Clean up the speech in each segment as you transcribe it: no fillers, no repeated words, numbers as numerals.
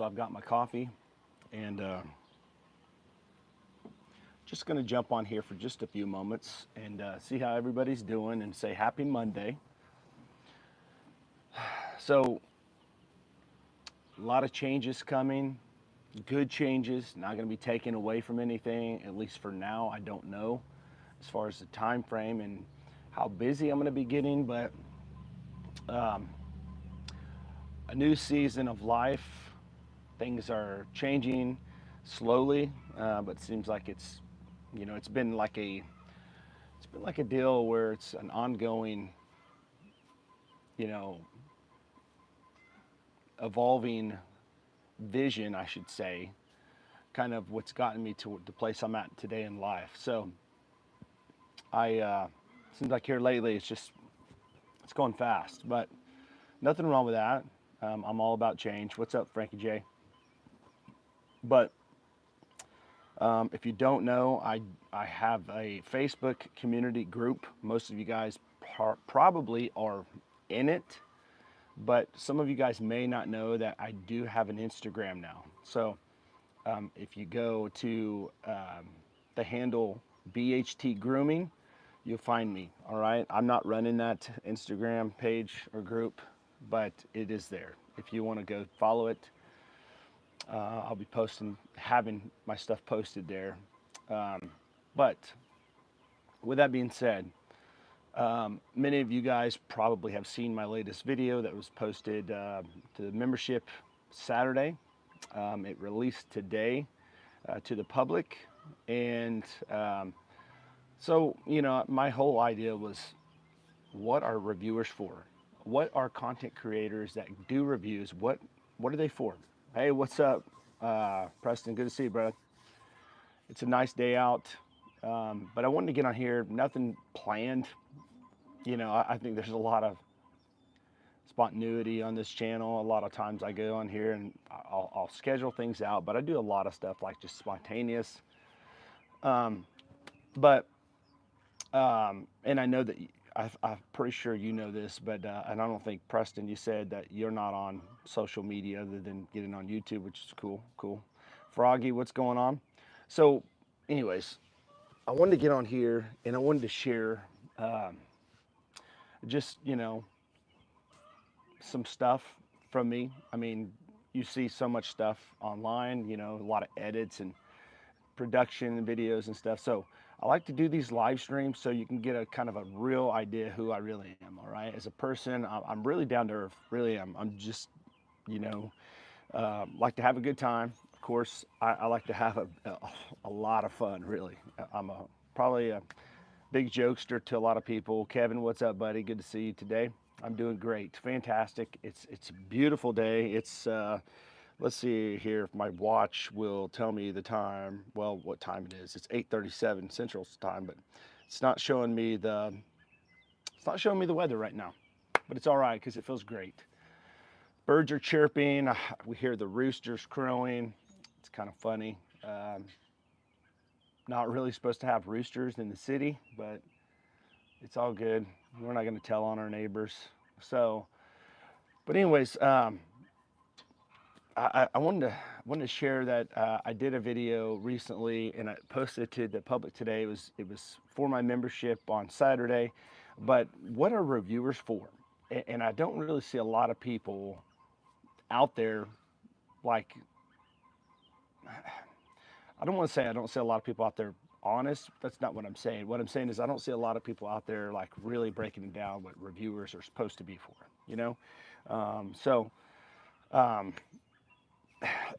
So I've got my coffee and just going to jump on here for just a few moments and see how everybody's doing and say happy Monday. So, a lot of changes coming, good changes, not going to be taken away from anything, at least for now. I don't know as far as the time frame and how busy I'm going to be getting, but um, a new season of life. Things are changing slowly, but it seems like it's been like a deal where it's an ongoing, you know, evolving vision, I should say, kind of what's gotten me to the place I'm at today in life. So I seems like here lately it's going fast, but nothing wrong with that. I'm all about change. What's up, Frankie J? But if you don't know, I have a Facebook community group. Most of you guys probably are in it, but some of you guys may not know that I do have an Instagram now. So if you go to the handle BHT Grooming, you'll find me. All right. I'm not running that Instagram page or group, but it is there. If you want to go follow it, I'll be having my stuff posted there. But with that being said, many of you guys probably have seen my latest video that was posted to the membership Saturday. It released today to the public. And so, my whole idea was, what are reviewers for? What are content creators that do reviews? What are they for? Hey, what's up, Preston? Good to see you, brother. It's a nice day out, but I wanted to get on here. Nothing planned. I think there's a lot of spontaneity on this channel. A lot of times I go on here and I'll schedule things out, but I do a lot of stuff like just spontaneous. But and I know that I'm pretty sure you know this, but and I don't think, Preston, you said that you're not on social media other than getting on YouTube, which is cool. Cool. Froggy, what's going on? So, anyways, I wanted to get on here and I wanted to share just some stuff from me. I mean, you see so much stuff online, a lot of edits and production and videos and stuff. So I like to do these live streams so you can get a kind of a real idea who I really am. All right, as a person, I'm really down to earth. Really am. I'm just, like to have a good time. Of course, I like to have a lot of fun. Really, I'm probably a big jokester to a lot of people. Kevin, what's up, buddy? Good to see you today. I'm doing great, fantastic. It's a beautiful day. It's let's see here if my watch will tell me the time. Well, what time it is? It's 8:37 Central Time, but it's not showing me the weather right now. But it's all right because it feels great. Birds are chirping. We hear the roosters crowing. It's kind of funny. Not really supposed to have roosters in the city, but it's all good. We're not going to tell on our neighbors. So, but anyways, I wanted to share that I did a video recently and I posted it to the public today. It was for my membership on Saturday, but what are reviewers for? And I don't really see a lot of people out there like, I don't want to say I don't see a lot of people out there honest. That's not what I'm saying. What I'm saying is I don't see a lot of people out there like really breaking down what reviewers are supposed to be for. You know, so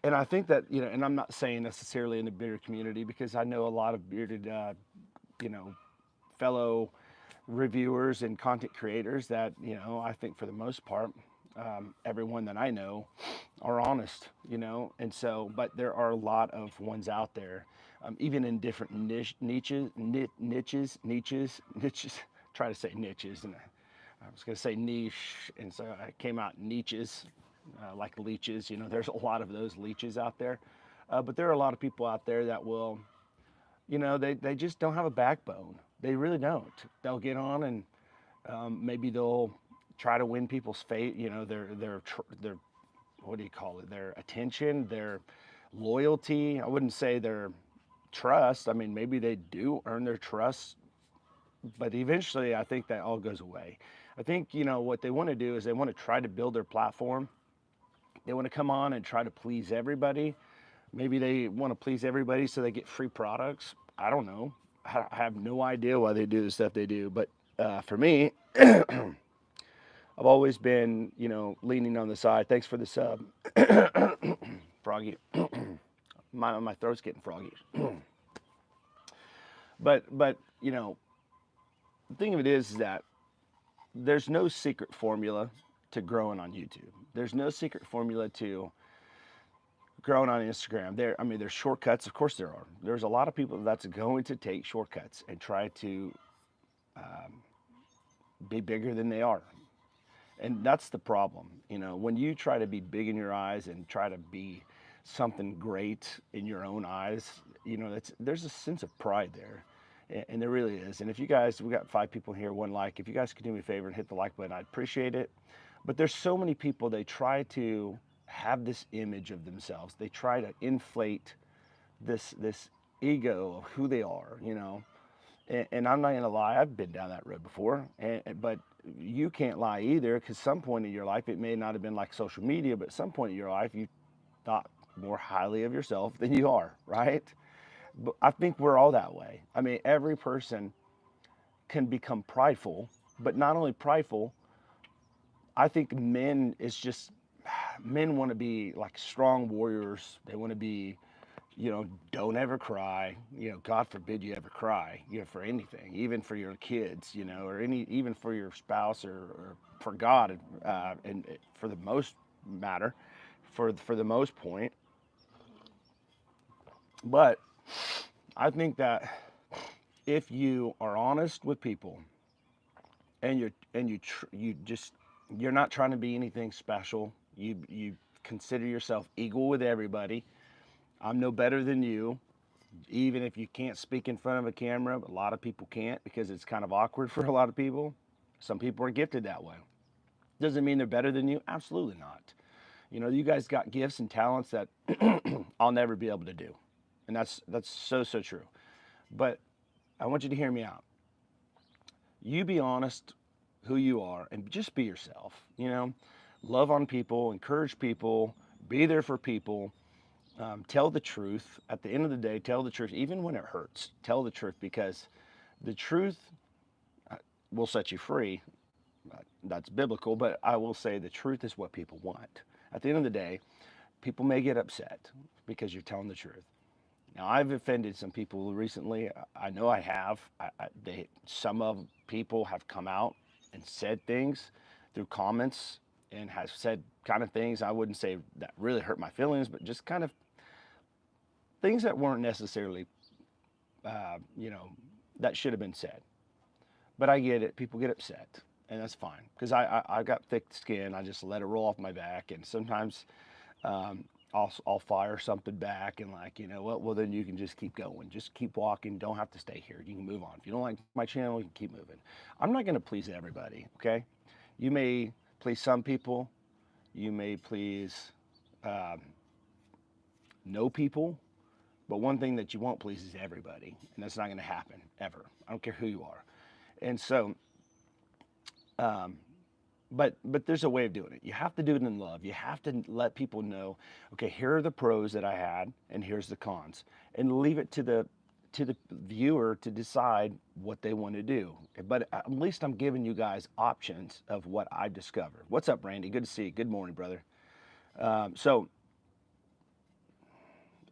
and I think that and I'm not saying necessarily in the bearded community because I know a lot of bearded, you know, fellow reviewers and content creators that I think for the most part, everyone that I know are honest, and so, but there are a lot of ones out there, even in different niches. Try to say niches, and I was going to say niche, and so I came out niches, like leeches. There's a lot of those leeches out there, but there are a lot of people out there that will, they just don't have a backbone. They really don't. They'll get on and maybe they'll try to win people's faith. They're what do you call it? Their attention, their loyalty. I wouldn't say their trust. I mean, maybe they do earn their trust, but eventually I think that all goes away. I think, what they want to do is they want to try to build their platform. They want to come on and try to please everybody. Maybe they want to please everybody so they get free products. I don't know. I have no idea why they do the stuff they do. But for me, I've always been, leaning on the side. Thanks for the sub, Froggy. My throat's getting froggy. But the thing of it is that there's no secret formula to growing on YouTube. There's no secret formula to growing on Instagram. There's shortcuts. Of course there are. There's a lot of people that's going to take shortcuts and try to be bigger than they are. And that's the problem. When you try to be big in your eyes and try to be something great in your own eyes, there's a sense of pride there. And there really is. And if you guys, we got 5 people here, 1 like. If you guys could do me a favor and hit the like button, I'd appreciate it. But there's so many people, they try to have this image of themselves. They try to inflate this ego of who they are, And I'm not gonna lie, I've been down that road before. But you can't lie either, because some point in your life, it may not have been like social media, but at some point in your life, you thought more highly of yourself than you are, right? But I think we're all that way. I mean, every person can become prideful, but not only prideful, I think men want to be like strong warriors. They want to be, don't ever cry. God forbid you ever cry, for anything, even for your kids, or even for your spouse or for God, and for the most matter, for the most point. But I think that if you are honest with people and you're not trying to be anything special, you consider yourself equal with everybody. I'm no better than you, even if you can't speak in front of a camera. But a lot of people can't because it's kind of awkward for a lot of people. Some people are gifted that way. Doesn't mean they're better than you. Absolutely not. You guys got gifts and talents that I'll never be able to do, and that's so true. But I want you to hear me out. You be honest who you are and just be yourself. Love on people, encourage people, be there for people. Tell the truth. At the end of the day, tell the truth, even when it hurts. Tell the truth, because the truth will set you free. That's biblical, but I will say the truth is what people want. At the end of the day, people may get upset because you're telling the truth. Now, I've offended some people recently. I know I have. Some of people have come out and said things through comments and have said kind of things I wouldn't say that really hurt my feelings, but just kind of things that weren't necessarily, that should have been said. But I get it. People get upset, and that's fine, because I got thick skin. I just let it roll off my back, and sometimes I'll fire something back and, like, you know what, well, then you can just keep going. Just keep walking. Don't have to stay here. You can move on. If you don't like my channel, you can keep moving. I'm not going to please everybody, okay? You may please some people. You may please no people. But one thing that you won't please is everybody, and that's not going to happen, ever. I don't care who you are. And so, but there's a way of doing it. You have to do it in love. You have to let people know, okay, here are the pros that I had, and here's the cons, and leave it to the viewer to decide what they want to do. But at least I'm giving you guys options of what I discovered. What's up, Randy? Good to see you. Good morning, brother. So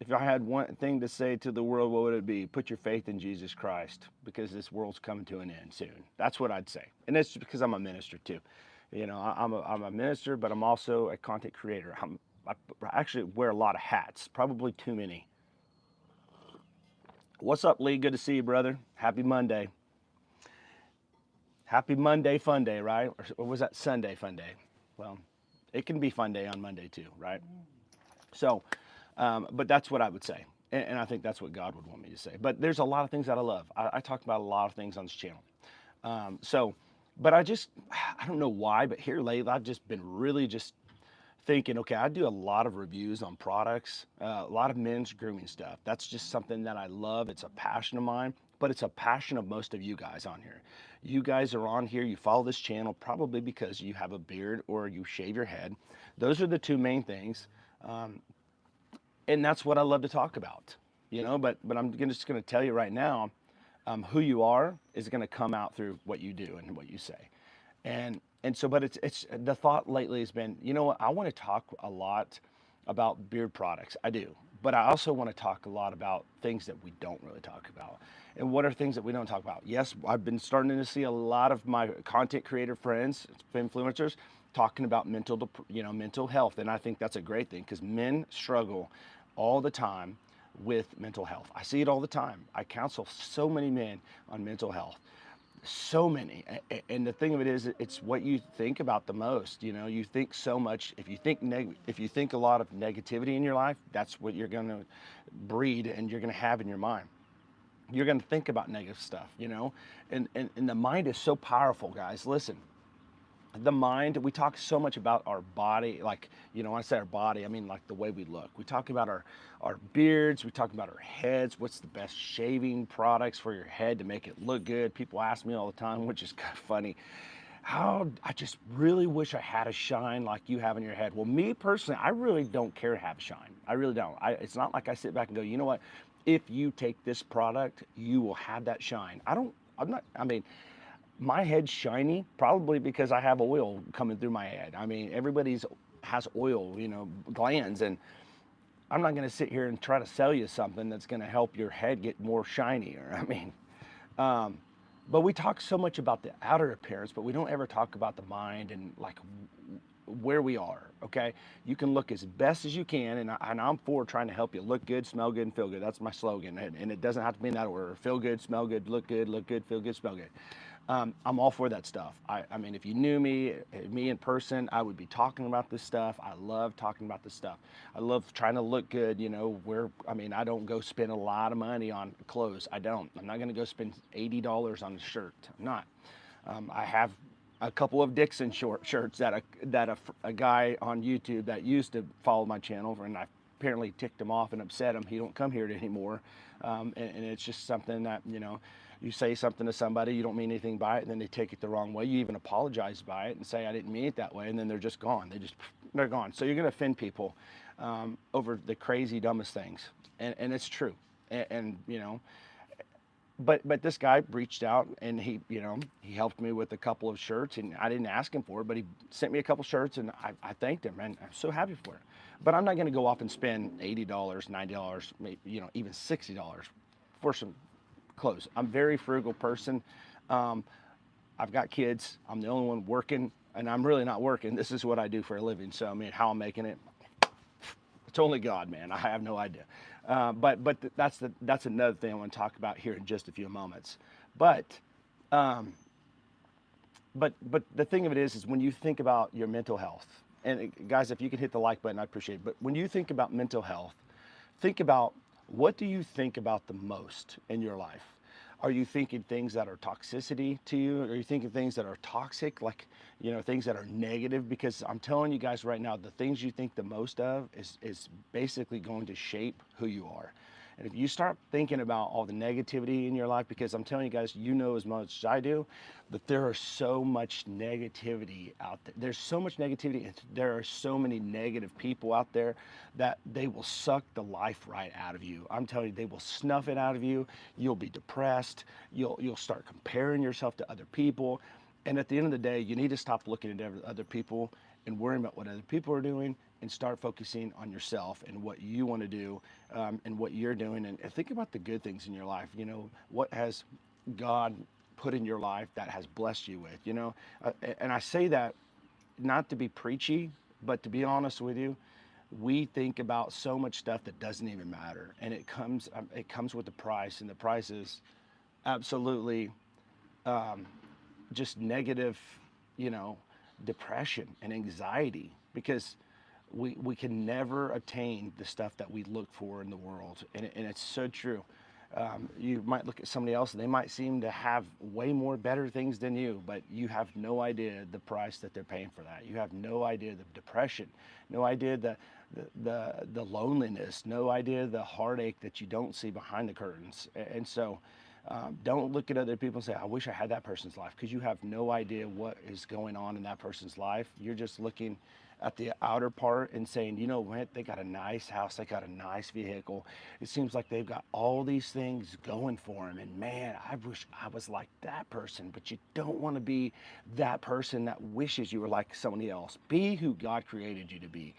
if I had one thing to say to the world, what would it be? Put your faith in Jesus Christ, because this world's coming to an end soon. That's what I'd say. And that's because I'm a minister too. You know, I'm a minister, but I'm also a content creator. I actually wear a lot of hats, probably too many. What's up, Lee? Good to see you, brother. Happy Monday. Happy Monday, fun day, right? Or was that Sunday, fun day? Well, it can be fun day on Monday too, right? So, but that's what I would say. And I think that's what God would want me to say. But there's a lot of things that I love. I talk about a lot of things on this channel. But I don't know why, but here lately, I've just been really just thinking, okay, I do a lot of reviews on products, a lot of men's grooming stuff. That's just something that I love. It's a passion of mine, but it's a passion of most of you guys on here. You guys are on here, you follow this channel probably because you have a beard or you shave your head. Those are the two main things. Um, and that's what I love to talk about, but just going to tell you right now, who you are is going to come out through what you do and what you say. And so, but it's the thought lately has been, you know what, I want to talk a lot about beard products. I do, but I also want to talk a lot about things that we don't really talk about. And what are things that we don't talk about? Yes, I've been starting to see a lot of my content creator friends, influencers, talking about mental health, and I think that's a great thing because men struggle all the time with mental health. I see it all the time. I counsel so many men on mental health, so many. And the thing of it is, it's what you think about the most. You think so much. If you think a lot of negativity in your life, that's what you're going to breed and you're going to have in your mind. You're going to think about negative stuff, and the mind is so powerful, guys. Listen, the mind, we talk so much about our body, like, when I say our body, I mean like the way we look. We talk about our beards, we talk about our heads, what's the best shaving products for your head to make it look good. People ask me all the time, which is kind of funny, how I just really wish I had a shine like you have in your head. Well, me personally, I really don't care to have a shine. I really don't. It's not like I sit back and go, you know what, if you take this product, you will have that shine. I mean, my head's shiny probably because I have oil coming through my head. I mean, everybody's has oil, glands, and I'm not going to sit here and try to sell you something that's going to help your head get more shinier. I mean, um, but we talk so much about the outer appearance, but we don't ever talk about the mind and like where we are. Okay, you can look as best as you can, and I'm for trying to help you look good, smell good, and feel good. That's my slogan, and it doesn't have to be in that order. Feel good, smell good, look good, feel good, smell good. I'm all for that stuff. I mean, if you knew me in person, I would be talking about this stuff. I love talking about this stuff. I love trying to look good, I don't go spend a lot of money on clothes. I don't. I'm not going to go spend $80 on a shirt. I'm not. I have a couple of Dixon shirts that a guy on YouTube that used to follow my channel, and I apparently ticked him off and upset him. He don't come here anymore, and it's just something that you say something to somebody, you don't mean anything by it, and then they take it the wrong way. You even apologize by it and say, I didn't mean it that way, and then they're just gone. They're gone. So you're going to offend people over the crazy, dumbest things, and it's true. But this guy reached out and he helped me with a couple of shirts, and I didn't ask him for it, but he sent me a couple shirts, and I thanked him, and I'm so happy for it. But I'm not going to go off and spend $80, $90, even $60 for some clothes. I'm a very frugal person. I've got kids. I'm the only one working, and I'm really not working. This is what I do for a living. So I mean, how I'm making it, it's only God, man. I have no idea. That's another thing I want to talk about here in just a few moments. But um, but the thing of it is when you think about your mental health, and guys, if you could hit the like button, I appreciate it. But when you think about mental health, think about, what do you think about the most in your life? Are you thinking things that are toxicity to you? Are you thinking things that are toxic, like, things that are negative? Because I'm telling you guys right now, the things you think the most of is basically going to shape who you are. And if you start thinking about all the negativity in your life, because I'm telling you guys, as much as I do, that there are so much negativity out there. There's so much negativity, and there are so many negative people out there that they will suck the life right out of you. I'm telling you, they will snuff it out of you. You'll be depressed. You'll start comparing yourself to other people. And at the end of the day, you need to stop looking at other people and worrying about what other people are doing, and start focusing on yourself and what you want to do, and what you're doing. And think about the good things in your life. What has God put in your life that has blessed you with, and I say that not to be preachy, but to be honest with you, we think about so much stuff that doesn't even matter. And it comes with the price, and the price is absolutely just negative, you know, depression and anxiety, because we can never attain the stuff that we look for in the world. And it's so true. You might look at somebody else and they might seem to have way more better things than you, but you have no idea the price that they're paying for that. You have no idea the depression, no idea the loneliness, no idea the heartache that you don't see behind the curtains. And so don't look at other people and say, I wish I had that person's life, because you have no idea what is going on in that person's life. You're just looking at the outer part and saying, you know what, they got a nice house, they got a nice vehicle. It seems like they've got all these things going for them. And man, I wish I was like that person. But you don't want to be that person that wishes you were like somebody else. Be who God created you to be.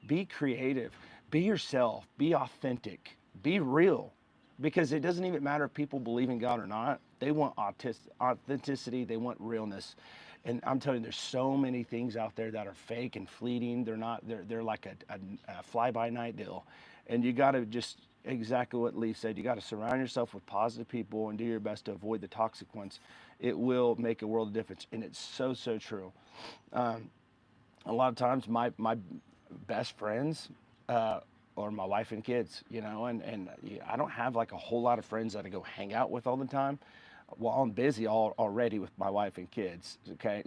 Be creative, be yourself, be authentic, be real. Because it doesn't even matter if people believe in God or not. They want authenticity, they want realness. And I'm telling you, there's so many things out there that are fake and fleeting. They're not, they're like a fly-by-night deal. And you got to just, exactly what Lee said, you got to surround yourself with positive people and do your best to avoid the toxic ones. It will make a world of difference. And it's so, so true. A lot of times my best friends or my wife and kids, you know, and I don't have like a whole lot of friends that I go hang out with all the time. Well, I'm busy already with my wife and kids. Okay,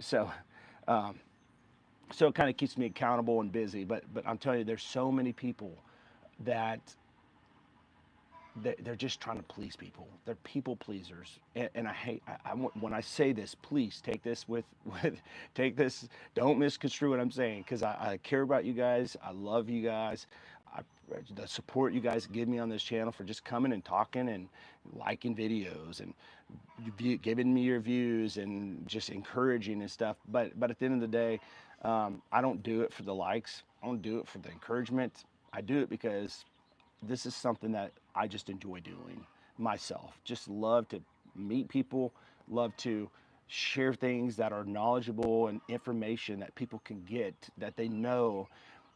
um, so it kind of keeps me accountable and busy. But I'm telling you, there's so many people that they're just trying to please people. They're people pleasers, and I hate. When I say this, please take this with take this. Don't misconstrue what I'm saying, because I care about you guys. I love you guys. I, the support you guys give me on this channel for just coming and talking and liking videos and giving me your views and just encouraging and stuff. But at the end of the day, I don't do it for the likes. I don't do it for the encouragement. I do it because this is something that I just enjoy doing myself. Just love to meet people, love to share things that are knowledgeable and information that people can get, that they know.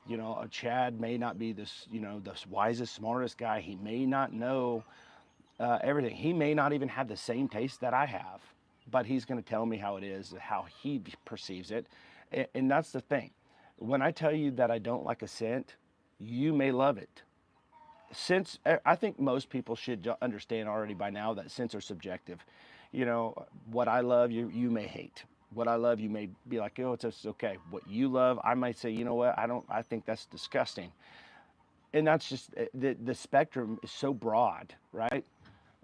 You know, Chad may not be this, you know, the wisest, smartest guy. He may not know everything. He may not even have the same taste that I have, but he's going to tell me how it is, how he perceives it. And that's the thing. When I tell you that I don't like a scent, you may love it. Scents, I think most people should understand already by now that scents are subjective. You know, what I love, you may hate. What I love, you may be like, oh, it's okay. What you love, I might say, you know what, I think that's disgusting. And that's just the spectrum is so broad, right?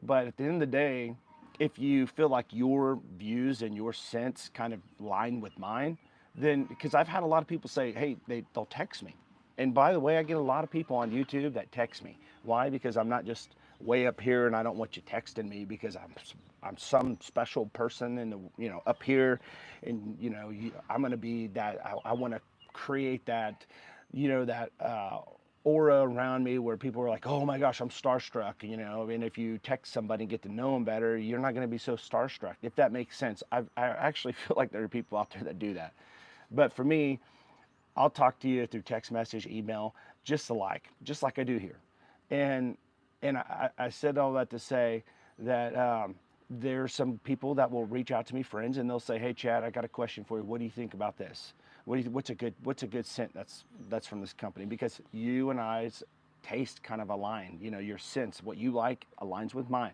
But at the end of the day, if you feel like your views and your sense kind of line with mine, then because I've had a lot of people say, hey, they'll text me. And by the way, I get a lot of people on YouTube that text me. Why? Because I'm not just way up here and I don't want you texting me because I'm some special person in the, you know, up here, and you know, I'm going to be that. I want to create that, you know, that aura around me where people are like, oh my gosh, I'm starstruck, you know. And if you text somebody and get to know them better, you're not going to be so starstruck, if that makes sense. I actually feel like there are people out there that do that. But for me, I'll talk to you through text message, email, just like I do here. And I said all that to say that there's some people that will reach out to me, friends, and they'll say, hey Chad, I got a question for you. What do you think about this? What's a good scent that's from this company? Because you and I's taste kind of align. You know, your sense, what you like aligns with mine.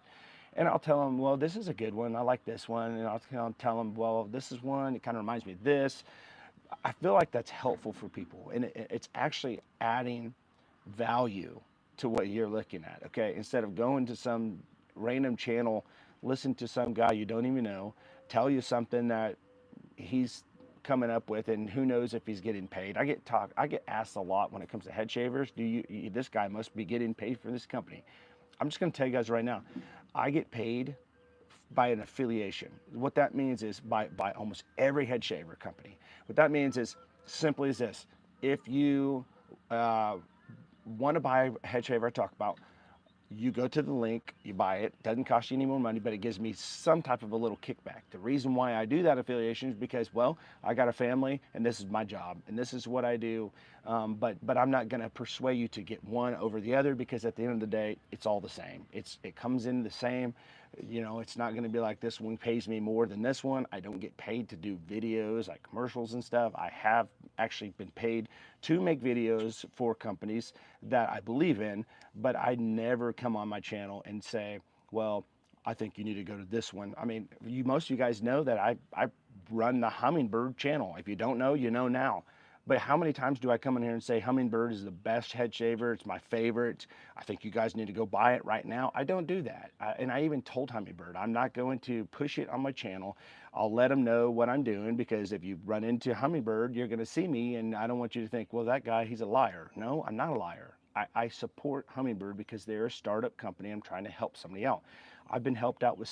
And I'll tell them, well, this is a good one. I like this one. And I'll tell them, well, this is one. It kind of reminds me of this. I feel like that's helpful for people, and it's actually adding value to what you're looking at. Okay, instead of going to some random channel, listen to some guy you don't even know tell you something that he's coming up with, and who knows if he's getting paid. I get asked a lot when it comes to head shavers. This guy must be getting paid for this company. I'm just going to tell you guys right now, I get paid by an affiliation. What that means is by almost every head shaver company. What that means is simply as this: if you want to buy a head shaver I talk about, you go to the link, you buy it. Doesn't cost you any more money, but it gives me some type of a little kickback. The reason why I do that affiliation is because, well, I got a family and this is my job and this is what I do. But I'm not going to persuade you to get one over the other, because at the end of the day, it's all the same. It comes in the same. You know, it's not going to be like this one pays me more than this one. I don't get paid to do videos like commercials and stuff. I have actually been paid to make videos for companies that I believe in, but I never come on my channel and say, well, I think you need to go to this one. I mean, most of you guys know that I run the Hummingbird channel. If you don't know, you know now. But how many times do I come in here and say Hummingbird is the best head shaver? It's my favorite. I think you guys need to go buy it right now. I don't do that. And I even told Hummingbird, I'm not going to push it on my channel. I'll let them know what I'm doing, because if you run into Hummingbird, you're going to see me. And I don't want you to think, well, that guy, he's a liar. No, I'm not a liar. I support Hummingbird because they're a startup company. I'm trying to help somebody out. I've been helped out with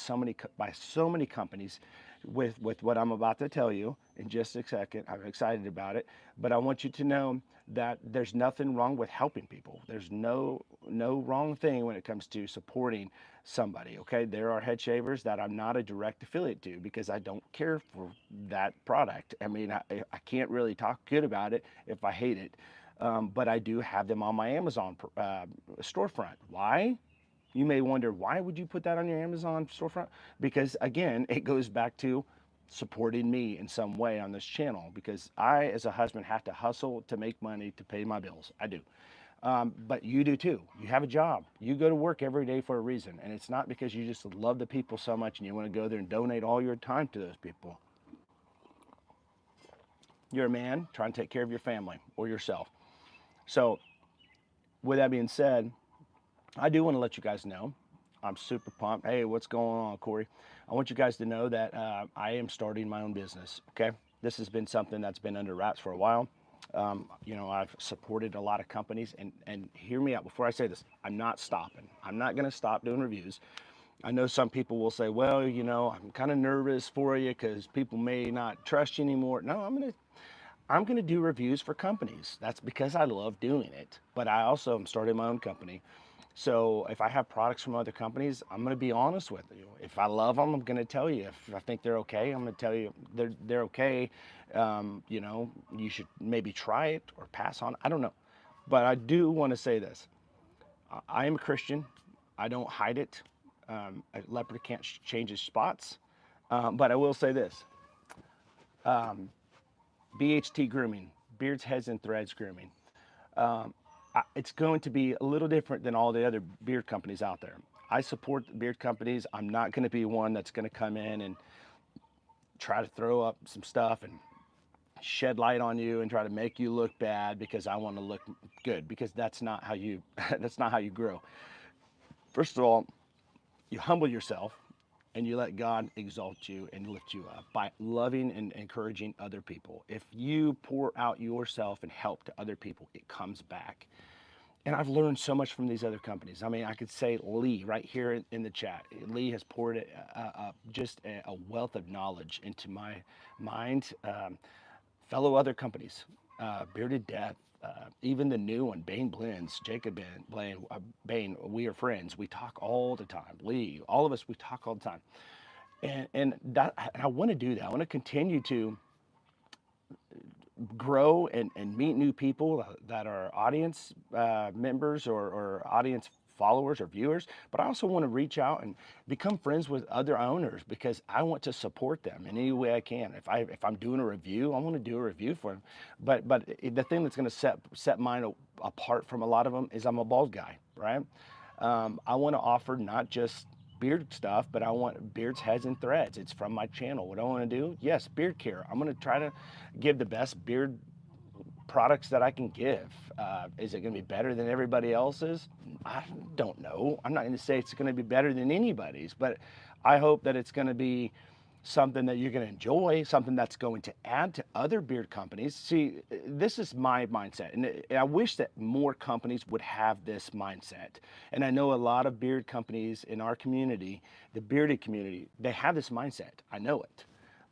by so many companies with what I'm about to tell you in just a second. I'm excited about it, but I want you to know that there's nothing wrong with helping people. There's no wrong thing when it comes to supporting somebody. Okay, there are head shavers that I'm not a direct affiliate to because I don't care for that product. I mean, I can't really talk good about it if I hate it. But I do have them on my Amazon storefront. Why? You may wonder, why would you put that on your Amazon storefront? Because again, it goes back to supporting me in some way on this channel, because I, as a husband, have to hustle to make money to pay my bills. I do. But you do too. You have a job. You go to work every day for a reason. And it's not because you just love the people so much and you want to go there and donate all your time to those people. You're a man trying to take care of your family or yourself. So, with that being said, I do want to let you guys know I'm super pumped. Hey, what's going on, Corey? I want you guys to know that I am starting my own business. Okay, this has been something that's been under wraps for a while. I've supported a lot of companies, and hear me out before I say this. I'm not stopping. I'm not going to stop doing reviews. I know some people will say, well, I'm kind of nervous for you because people may not trust you anymore. No, I'm gonna do reviews for companies. That's because I love doing it. But I also am starting my own company. So if I have products from other companies, I'm gonna be honest with you. If I love them, I'm gonna tell you. If I think they're okay, I'm gonna tell you they're okay. You should maybe try it or pass on. I don't know. But I do want to say this. I am a Christian. I don't hide it. A leopard can't change his spots. But I will say this. BHT Grooming, Beards, Heads, and Threads Grooming. It's going to be a little different than all the other beard companies out there. I support the beard companies. I'm not going to be one that's going to come in and try to throw up some stuff and shed light on you and try to make you look bad because I want to look good, because that's not how you that's not how you grow. First of all, you humble yourself and you let God exalt you and lift you up by loving and encouraging other people. If you pour out yourself and help to other people, it comes back. And I've learned so much from these other companies. I mean, I could say Lee right here in the chat. Lee has poured just a wealth of knowledge into my mind. Fellow other companies, Bearded Death, even the new one, Bane Blends, Jacob Bane, we are friends. We talk all the time. Lee, all of us, we talk all the time. And I want to do that. I want to continue to grow and meet new people that are audience members or audience followers or viewers, but I also want to reach out and become friends with other owners because I want to support them in any way I can. If I'm doing a review, I want to do a review for them. But the thing that's going to set mine apart from a lot of them is I'm a bald guy, right? I want to offer not just beard stuff, but I want beards, heads, and threads. It's from my channel. What I want to do? Yes, beard care. I'm going to try to give the best beard products that I can give. Is it going to be better than everybody else's? I don't know. I'm not going to say it's going to be better than anybody's, but I hope that it's going to be something that you're going to enjoy, something that's going to add to other beard companies. See, this is my mindset, and I wish that more companies would have this mindset. And I know a lot of beard companies in our community, the bearded community, they have this mindset. I know it,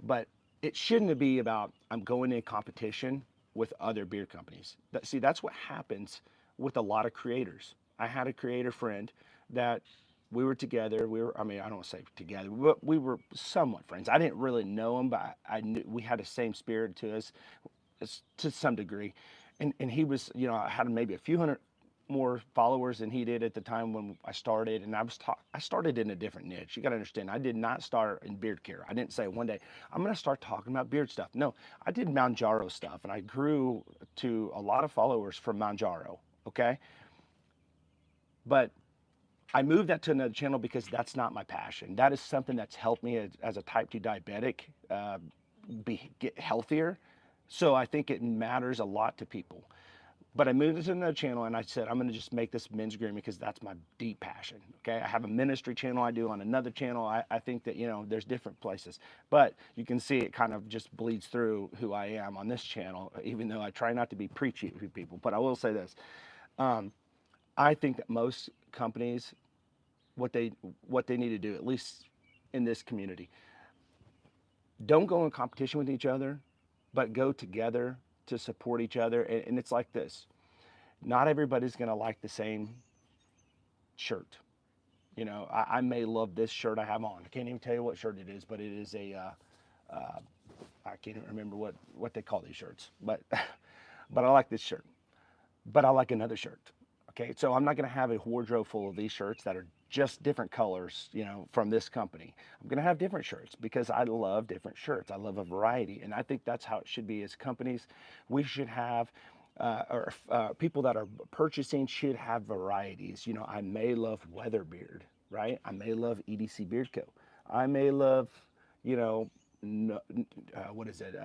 but it shouldn't be about I'm going in competition with other beard companies. See, that's what happens with a lot of creators. I had a creator friend that we were together. I mean, I don't want to say together, but we were somewhat friends. I didn't really know him, but I knew we had the same spirit to us to some degree. And he was, I had maybe a few hundred more followers than he did at the time when I started. And I started in a different niche. You got to understand, I did not start in beard care. I didn't say one day, I'm going to start talking about beard stuff. No, I did Manjaro stuff, and I grew to a lot of followers from Manjaro. Okay. But I moved that to another channel because that's not my passion. That is something that's helped me as a type 2 diabetic get healthier. So I think it matters a lot to people. But I moved it to another channel and I said, I'm going to just make this men's grooming because that's my deep passion. Okay. I have a ministry channel I do on another channel. I think that, there's different places, but you can see it kind of just bleeds through who I am on this channel, even though I try not to be preachy to people. But I will say this. I think that most companies, what they what they need to do, at least in this community, don't go in competition with each other, but go together to support each other. And it's like this: not everybody's going to like the same shirt. I may love this shirt I have on. I can't even tell you what shirt it is, but it is I can't even remember what they call these shirts, but but I like this shirt. But I like another shirt. Okay, so I'm not going to have a wardrobe full of these shirts that are just different colors, from this company. I'm going to have different shirts because I love different shirts. I love a variety, and I think that's how it should be as companies. We should have, or people that are purchasing should have varieties. I may love Weatherbeard, right? I may love EDC Beard Co. I may love, you know, what is it?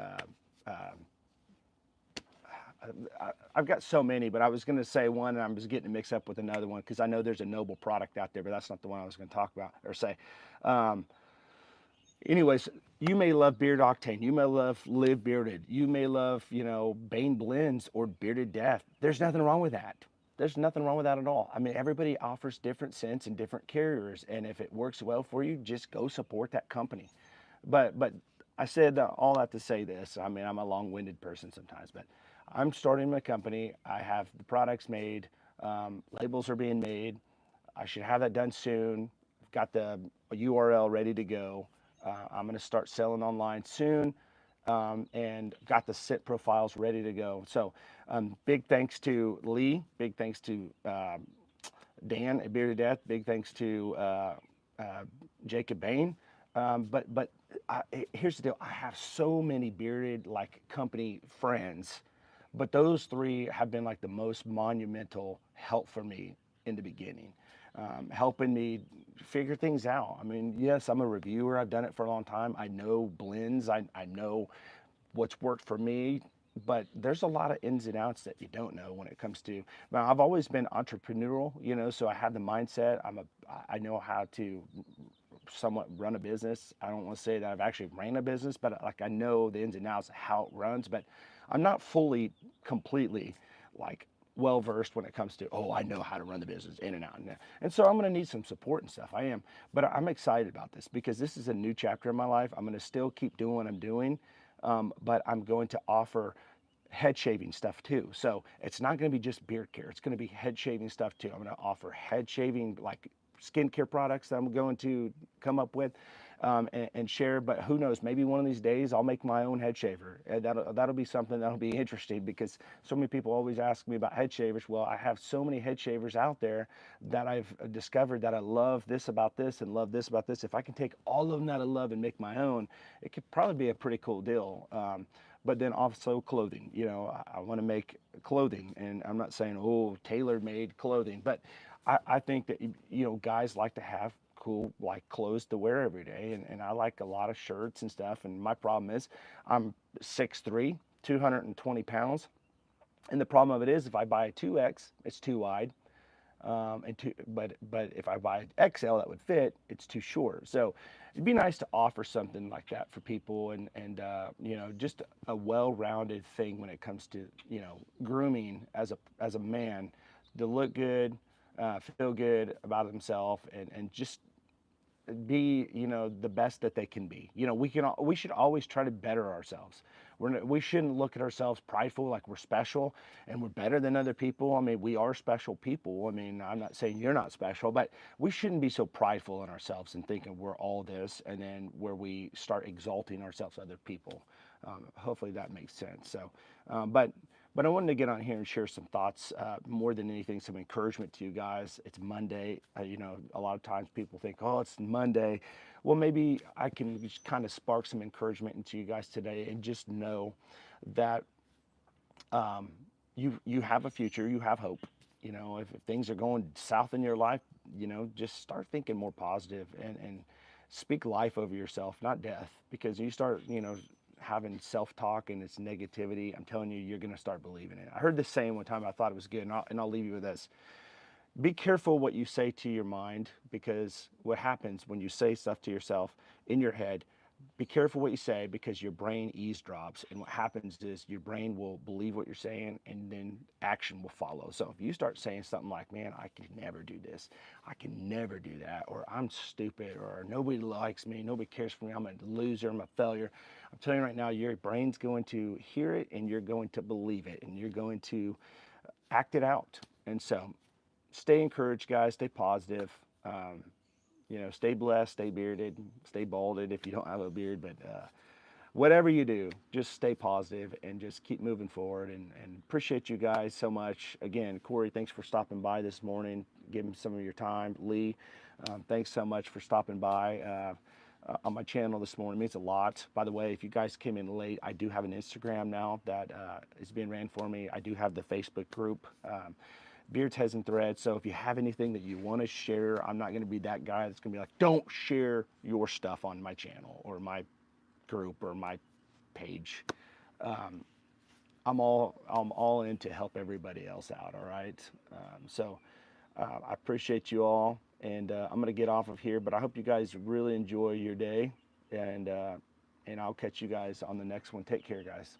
I've got so many, but I was going to say one, and I was getting it mixed up with another one because I know there's a noble product out there, but that's not the one I was going to talk about or say. Um, Anyways, you may love Beard Octane. You may love Live Bearded. You may love, Bane Blends or Bearded Death. There's nothing wrong with that. There's nothing wrong with that at all. I mean, everybody offers different scents and different carriers, and if it works well for you, just go support that company. But I said all that to say this. I mean, I'm a long-winded person sometimes, but I'm starting my company. I have the products made. Labels are being made. I should have that done soon. I've got the URL ready to go. I'm going to start selling online soon, and got the scent profiles ready to go. So, big thanks to Lee. Big thanks to Dan at Bearded Death. Big thanks to uh, Jacob Bain. But here's the deal: I have so many bearded like company friends, but those three have been like the most monumental help for me in the beginning, helping me figure things out. I mean, yes, I'm a reviewer. I've done it for a long time. I know blends. I know what's worked for me, but there's a lot of ins and outs that you don't know when it comes to. Now, I've always been entrepreneurial, so I have the mindset. I know how to somewhat run a business. I don't want to say that I've actually ran a business, but like I know the ins and outs of how it runs, but I'm not fully, completely like well versed when it comes to, oh, I know how to run the business in and out. And so I'm going to need some support and stuff. I am, but I'm excited about this because this is a new chapter in my life. I'm going to still keep doing what I'm doing, but I'm going to offer head shaving stuff too. So it's not going to be just beard care. It's going to be head shaving stuff too. I'm going to offer head shaving, like skincare products that I'm going to come up with, and share. But who knows? Maybe one of these days I'll make my own head shaver. And that'll be something that'll be interesting because so many people always ask me about head shavers. Well, I have so many head shavers out there that I've discovered that I love this about this and love this about this. If I can take all of them that I love and make my own, it could probably be a pretty cool deal. But then also clothing. I want to make clothing, and I'm not saying, oh, tailor-made clothing, but I think that guys like to have cool like clothes to wear every day, and I like a lot of shirts and stuff. And my problem is I'm 6'3", 220 pounds, and the problem of it is if I buy a 2X, it's too wide. But if I buy XL that would fit, it's too short. So it'd be nice to offer something like that for people, and just a well-rounded thing when it comes to grooming as a man, to look good, feel good about himself, and just be the best that they can be. We should always try to better ourselves. We shouldn't look at ourselves prideful like we're special and we're better than other people. I mean, we are special people. I mean, I'm not saying you're not special, but we shouldn't be so prideful in ourselves and thinking we're all this, and then where we start exalting ourselves to other people. Hopefully that makes sense. So, but I wanted to get on here and share some thoughts, more than anything, some encouragement to you guys. It's Monday. A lot of times people think, oh, it's Monday. Well, maybe I can just kind of spark some encouragement into you guys today, and just know that you have a future, you have hope. If things are going south in your life, just start thinking more positive and speak life over yourself, not death. Because you start, having self-talk and it's negativity, I'm telling you, you're going to start believing it. I heard this saying one time, I thought it was good, and I'll leave you with this. Be careful what you say to your mind, because what happens when you say stuff to yourself in your head, be careful what you say, because your brain eavesdrops, and what happens is your brain will believe what you're saying, and then action will follow. So if you start saying something like, man, I can never do this, I can never do that, or I'm stupid, or nobody likes me, nobody cares for me, I'm a loser, I'm a failure, I'm telling you right now, your brain's going to hear it and you're going to believe it and you're going to act it out. And so stay encouraged, guys. Stay positive. Stay blessed, stay bearded, stay balded if you don't have a beard. But whatever you do, just stay positive and just keep moving forward. And appreciate you guys so much. Again, Corey, thanks for stopping by this morning, giving some of your time. Lee, thanks so much for stopping by. On my channel this morning. It means a lot. By the way, if you guys came in late, I do have an Instagram now that is being ran for me. I do have the Facebook group, Beards, Heads, and Threads. So if you have anything that you want to share, I'm not going to be that guy that's going to be like, don't share your stuff on my channel or my group or my page. I'm all in to help everybody else out. All right. I appreciate you all, and I'm going to get off of here. But I hope you guys really enjoy your day, and I'll catch you guys on the next one. Take care, guys.